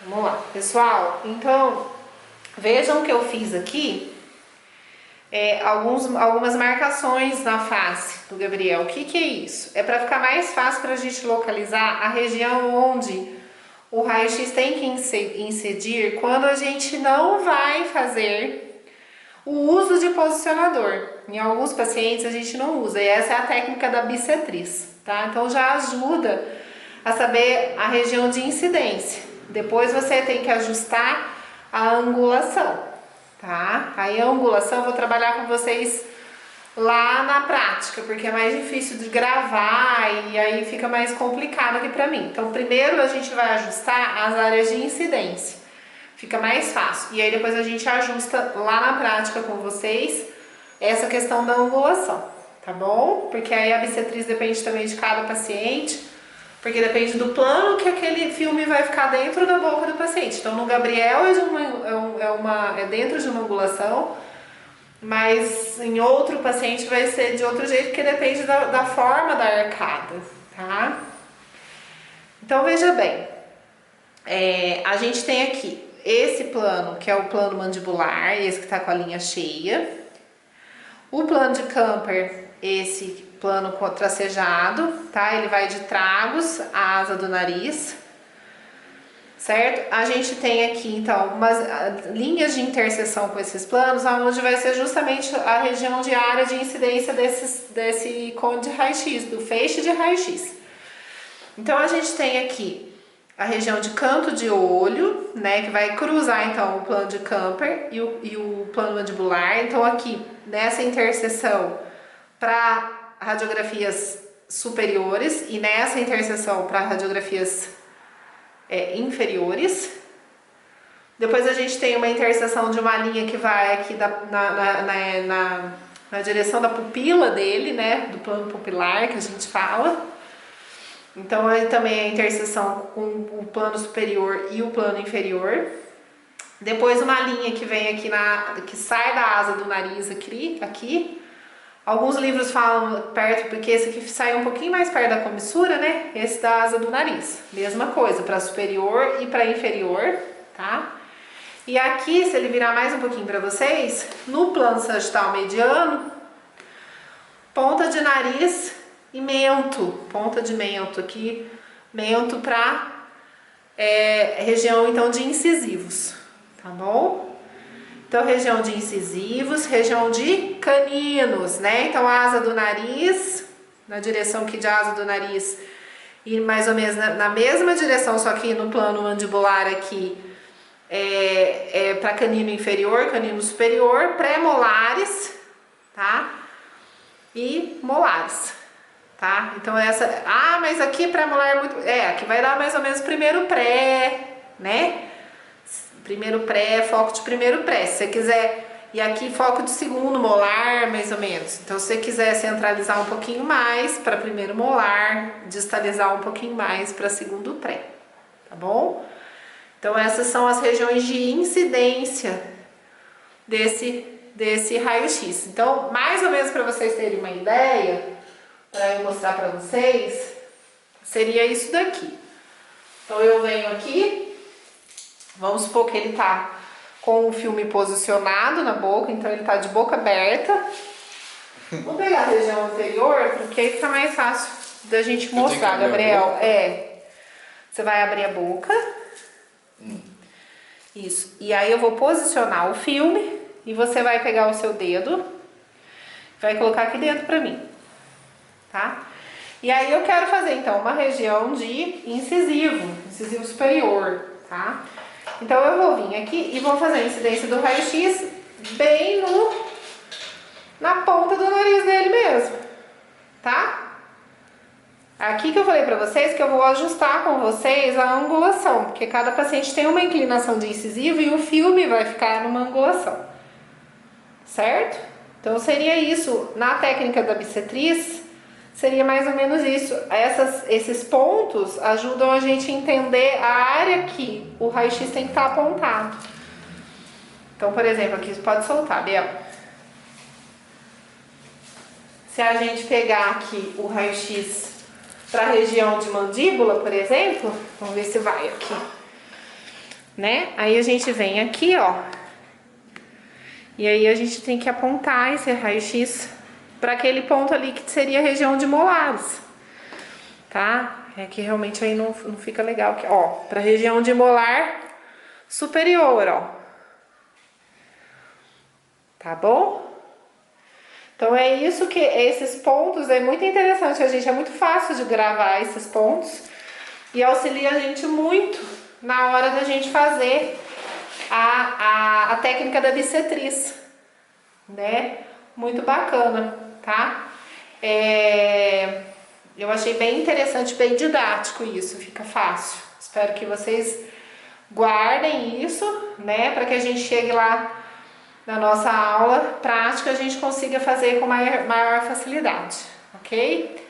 Vamos lá, pessoal. Então, vejam que eu fiz aqui algumas marcações na face do Gabriel. O que que é isso? É para ficar mais fácil para a gente localizar a região onde o raio-x tem que incidir quando a gente não vai fazer o uso de posicionador. Em alguns pacientes a gente não usa, e essa é a técnica da bissetriz, tá? Então já ajuda a saber a região de incidência. Depois você tem que ajustar a angulação, tá? Aí a angulação eu vou trabalhar com vocês lá na prática, porque é mais difícil de gravar e aí fica mais complicado aqui pra mim. Então primeiro a gente vai ajustar as áreas de incidência, fica mais fácil. E aí depois a gente ajusta lá na prática com vocês essa questão da angulação, tá bom? Porque aí a bissetriz depende também de cada paciente, porque depende do plano que aquele filme vai ficar dentro da boca do paciente. Então no Gabriel é dentro de uma angulação, mas em outro paciente vai ser de outro jeito, porque depende da forma da arcada, tá? Então veja bem, a gente tem aqui esse plano, que é o plano mandibular, esse que tá com a linha cheia. O plano de Camper, esse plano tracejado, tá? Ele vai de tragos à asa do nariz, certo? A gente tem aqui, então, umas linhas de interseção com esses planos, onde vai ser justamente a região de área de incidência desse cone de raio-x, do feixe de raio-x. Então, a gente tem aqui a região de canto de olho, né, que vai cruzar, então, o plano de Camper e o plano mandibular. Então, aqui, nessa interseção, para radiografias superiores e nessa interseção para radiografias inferiores. Depois a gente tem uma interseção de uma linha que vai aqui na direção da pupila dele, né, do plano pupilar que a gente fala. Então aí também a interseção com o plano superior e o plano inferior. Depois uma linha que vem aqui que sai da asa do nariz aqui. Alguns livros falam perto, porque esse aqui sai um pouquinho mais perto da comissura, né? Esse da asa do nariz. Mesma coisa, para superior e para inferior, tá? E aqui, se ele virar mais um pouquinho para vocês, no plano sagital mediano, ponta de nariz e mento. Ponta de mento aqui, mento para região, então, de incisivos, tá bom? Então, região de incisivos, região de caninos, né? Então, a asa do nariz, na direção aqui de asa do nariz, e mais ou menos na mesma direção, só que no plano mandibular aqui, para canino inferior, canino superior, pré-molares, tá? E molares, tá? Então, mas aqui pré-molar é muito... aqui vai dar mais ou menos primeiro pré, né? Primeiro pré, foco de primeiro pré, se você quiser, e aqui foco de segundo molar, mais ou menos. Então, se você quiser centralizar um pouquinho mais para primeiro molar, distalizar um pouquinho mais para segundo pré, tá bom? Então, essas são as regiões de incidência desse raio-x. Então, mais ou menos para vocês terem uma ideia, para eu mostrar para vocês, seria isso daqui. Então, eu venho aqui. Vamos supor que ele tá com o filme posicionado na boca, então ele tá de boca aberta. Vou pegar a região anterior, porque aí fica mais fácil da gente mostrar, Gabriel. Você vai abrir a boca. Isso. E aí eu vou posicionar o filme e você vai pegar o seu dedo, vai colocar aqui dentro pra mim, tá? E aí eu quero fazer, então, uma região de incisivo superior, tá? Então eu vou vir aqui e vou fazer a incidência do raio-x bem na ponta do nariz dele mesmo, tá? Aqui que eu falei pra vocês que eu vou ajustar com vocês a angulação, porque cada paciente tem uma inclinação de incisivo e o filme vai ficar numa angulação, certo? Então seria isso, na técnica da bissetriz, seria mais ou menos isso. Esses pontos ajudam a gente a entender a área que o raio-x tem que estar apontado. Então, por exemplo, aqui você pode soltar, Bel. Se a gente pegar aqui o raio-x para a região de mandíbula, por exemplo, vamos ver se vai aqui. né? Aí a gente vem aqui, ó. E aí a gente tem que apontar esse raio-x para aquele ponto ali que seria a região de molares, tá? É que realmente aí não fica legal aqui, ó, para a região de molar superior, ó. Tá bom? Então é isso que esses pontos é muito interessante, a gente é muito fácil de gravar esses pontos e auxilia a gente muito na hora da gente fazer a técnica da bissetriz, né? Muito bacana, tá? Eu achei bem interessante, bem didático isso, fica fácil. Espero que vocês guardem isso, né? Para que a gente chegue lá na nossa aula prática, a gente consiga fazer com maior facilidade, ok?